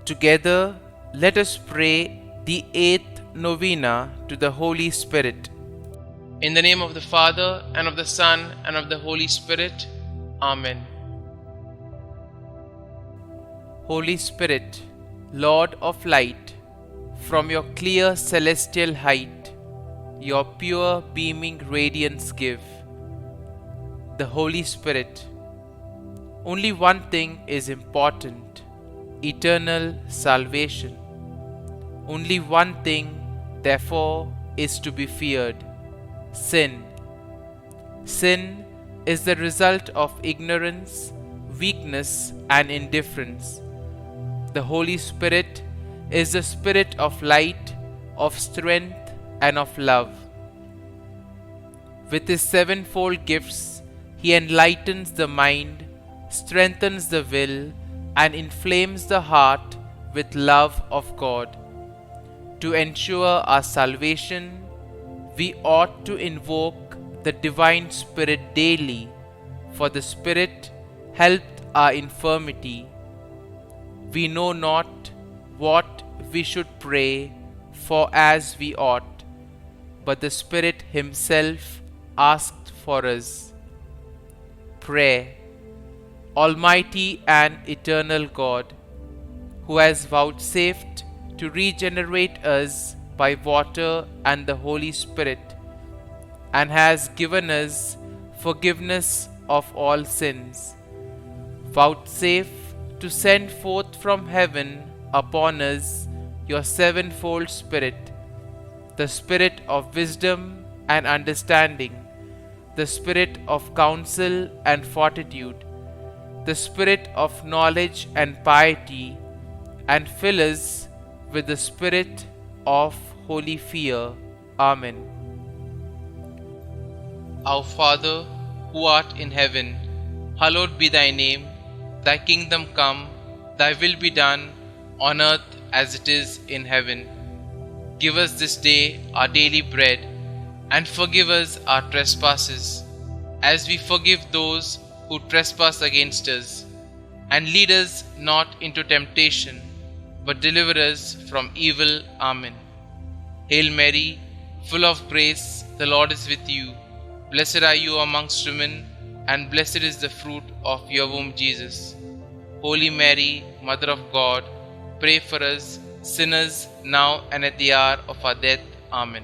Together, let us pray the eighth novena to the Holy Spirit. In the name of the Father, and of the Son, and of the Holy Spirit. Amen. Holy Spirit, Lord of light, from your clear celestial height, your pure beaming radiance give. The Holy Spirit. Only one thing is important: eternal salvation. Only one thing, therefore, is to be feared: sin. Sin is the result of ignorance, weakness, and indifference. The Holy Spirit is the Spirit of light, of strength, and of love. With his sevenfold gifts, he enlightens the mind, strengthens the will, and inflames the heart with love of God. To ensure our salvation, we ought to invoke the Divine Spirit daily, for the Spirit helped our infirmity. We know not what we should pray for as we ought, but the Spirit Himself asked for us. Prayer. Almighty and eternal God, who has vouchsafed to regenerate us by water and the Holy Spirit, and has given us forgiveness of all sins, vouchsafe to send forth from heaven upon us your sevenfold Spirit, the Spirit of wisdom and understanding, the Spirit of counsel and fortitude, the Spirit of knowledge and piety, and fill us with the Spirit of holy fear. Amen. Our Father, who art in heaven, hallowed be thy name. Thy kingdom come, thy will be done, on earth as it is in heaven. Give us this day our daily bread, and forgive us our trespasses, as we forgive those who trespass against us. And lead us not into temptation, but deliver us from evil. Amen. Hail Mary, full of grace, the Lord is with you. Blessed are you amongst women, and blessed is the fruit of your womb, Jesus. Holy Mary, Mother of God, pray for us sinners, now and at the hour of our death. Amen.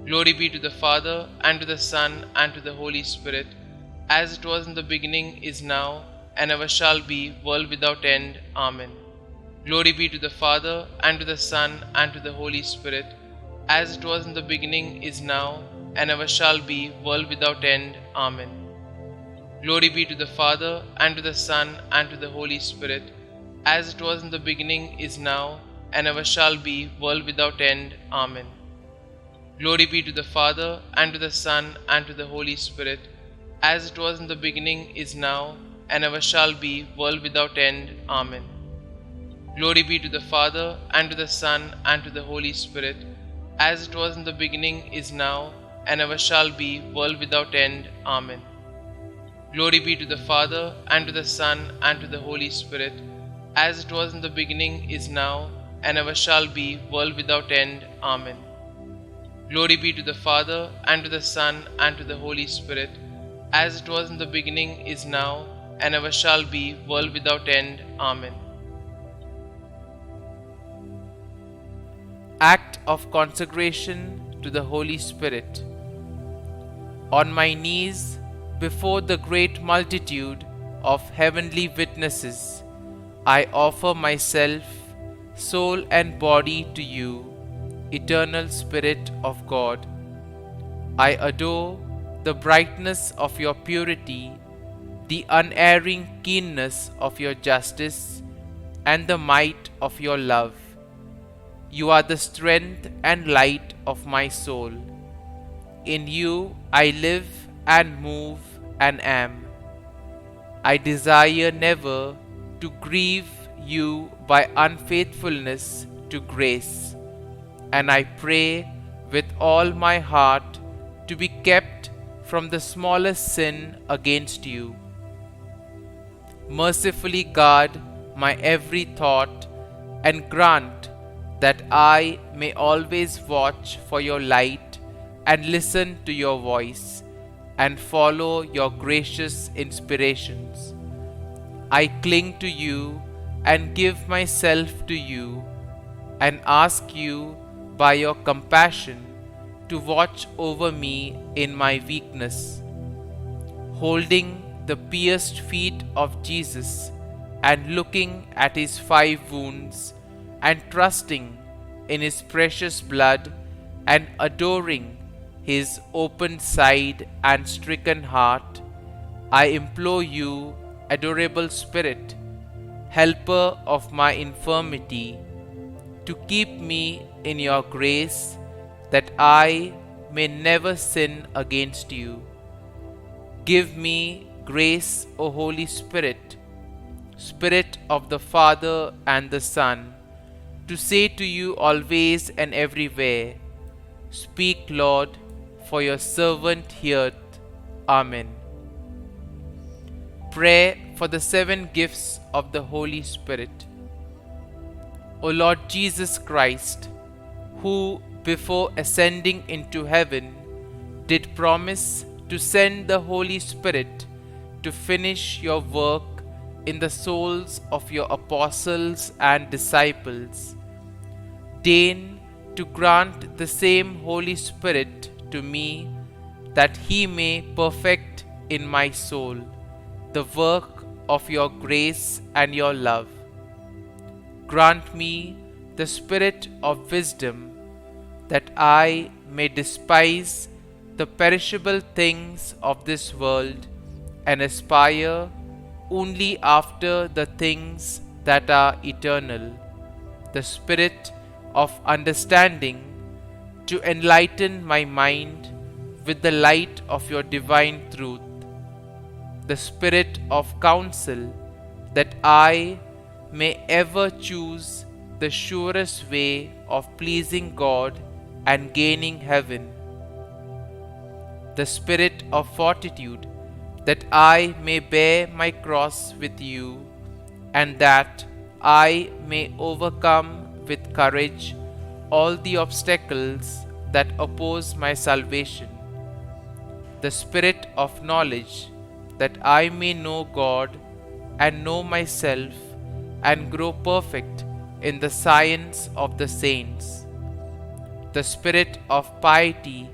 Glory be to the Father, and to the Son, and to the Holy Spirit, as it was in the beginning, is now, and ever shall be, world without end. Amen. Glory be to the Father, and to the Son, and to the Holy Spirit, as it was in the beginning, is now, and ever shall be, world without end. Amen. Glory be to the Father, and to the Son, and to the Holy Spirit, as it was in the beginning, is now, and ever shall be, world without end. Amen. Glory be to the Father, and to the Son, and to the Holy Spirit, as it was in the beginning, is now, and ever shall be, world without end. Amen. Glory be to the Father, and to the Son, and to the Holy Spirit, as it was in the beginning, is now, and ever shall be, world without end. Amen. Glory be to the Father, and to the Son, and to the Holy Spirit, as it was in the beginning, is now, and ever shall be, world without end. Amen. Glory be to the Father, and to the Son, and to the Holy Spirit, as it was in the beginning, is now, and ever shall be, world without end. Amen. Act of consecration to the Holy Spirit. On my knees before the great multitude of heavenly witnesses, I offer myself, soul and body to you, eternal Spirit of God. I adore the brightness of your purity, the unerring keenness of your justice, and the might of your love. You are the strength and light of my soul. In you I live and move and am. I desire never to grieve you by unfaithfulness to grace, and I pray with all my heart to be kept from the smallest sin against you. Mercifully guard my every thought, and grant that I may always watch for your light and listen to your voice and follow your gracious inspirations. I cling to you and give myself to you and ask you by your compassion to watch over me in my weakness. Holding the pierced feet of Jesus and looking at his 5 wounds and trusting in his precious blood and adoring his opened side and stricken heart, I implore you, adorable Spirit, helper of my infirmity, to keep me in your grace that I may never sin against you. Give me grace, O Holy Spirit, Spirit of the Father and the Son, to say to you always and everywhere, Speak, Lord, for your servant heareth. Amen. Prayer for the 7 gifts of the Holy Spirit. O Lord Jesus Christ, who before ascending into heaven did promise to send the Holy Spirit to finish your work in the souls of your apostles and disciples, deign to grant the same Holy Spirit to me, that he may perfect in my soul the work of your grace and your love. Grant me the spirit of wisdom, that I may despise the perishable things of this world and aspire only after the things that are eternal, the spirit of understanding to enlighten my mind with the light of your divine truth, the spirit of counsel that I may ever choose the surest way of pleasing God and gaining heaven, the spirit of fortitude that I may bear my cross with you, and that I may overcome with courage all the obstacles that oppose my salvation, the spirit of knowledge that I may know God and know myself and grow perfect in the science of the saints, the spirit of piety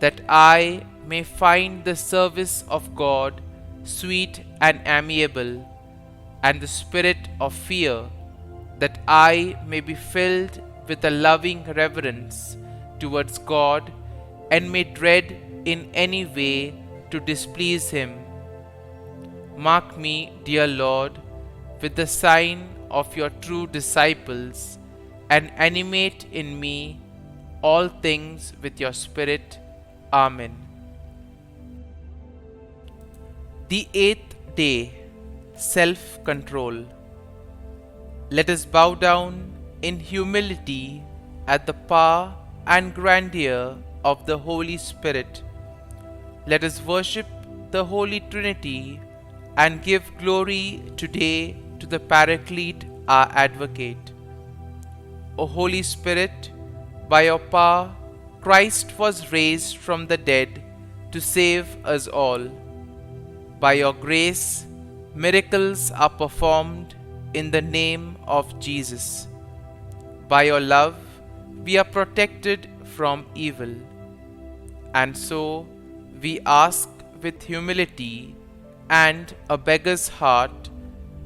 that I may find the service of God sweet and amiable, and the spirit of fear that I may be filled with a loving reverence towards God and may dread in any way to displease him. Mark me, dear Lord, with the sign of your true disciples, and animate in me all things with your Spirit. Amen. The 8th day, self-control. Let us bow down in humility at the power and grandeur of the Holy Spirit. Let us worship the Holy Trinity and give glory today to the Paraclete, our Advocate. O Holy Spirit, by your power, Christ was raised from the dead to save us all. By your grace, miracles are performed in the name of Jesus. By your love, we are protected from evil. And so, we ask with humility and a beggar's heart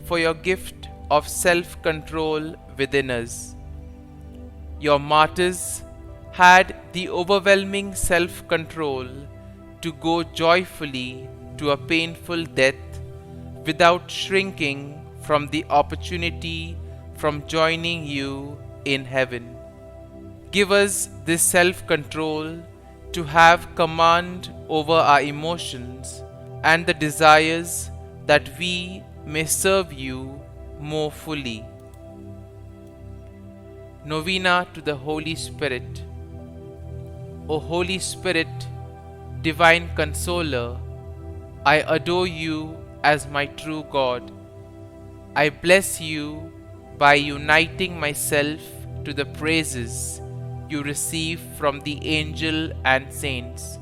for your gift of self-control within us. Your martyrs had the overwhelming self-control to go joyfully to a painful death without shrinking from the opportunity from joining you in heaven. Give us this self-control to have command over our emotions and the desires, that we may serve you more fully. Novena to the Holy Spirit. O Holy Spirit, divine consoler, I adore you as my true God. I bless you by uniting myself to the praises you receive from the angel and saints.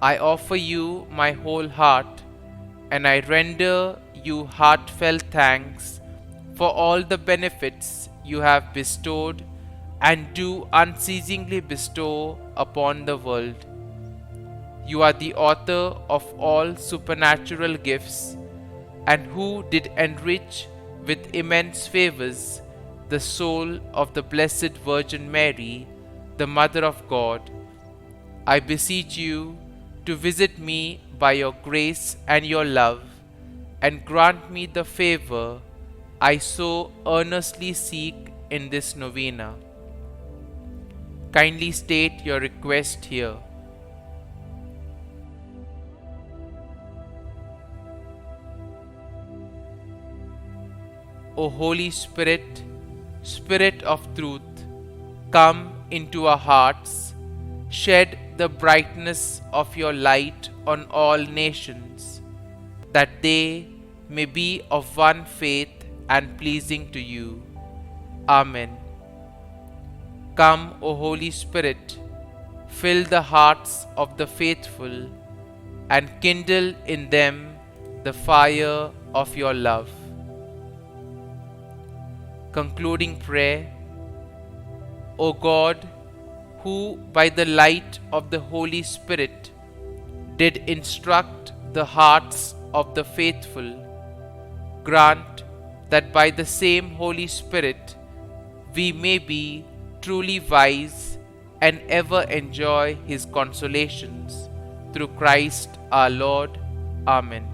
I offer you my whole heart, and I render you heartfelt thanks for all the benefits you have bestowed and do unceasingly bestow upon the world. You are the author of all supernatural gifts, and who did enrich with immense favors the soul of the Blessed Virgin Mary, the Mother of God. I beseech you to visit me by your grace and your love, and grant me the favor I so earnestly seek in this novena. Kindly state your request here. O Holy Spirit, Spirit of truth, come into our hearts, shed the brightness of your light on all nations, that they may be of one faith and pleasing to you. Amen. Come, O Holy Spirit, fill the hearts of the faithful and kindle in them the fire of your love. Concluding prayer. O God, who by the light of the Holy Spirit did instruct the hearts of the faithful, grant that by the same Holy Spirit we may be truly wise and ever enjoy His consolations. Through Christ our Lord. Amen.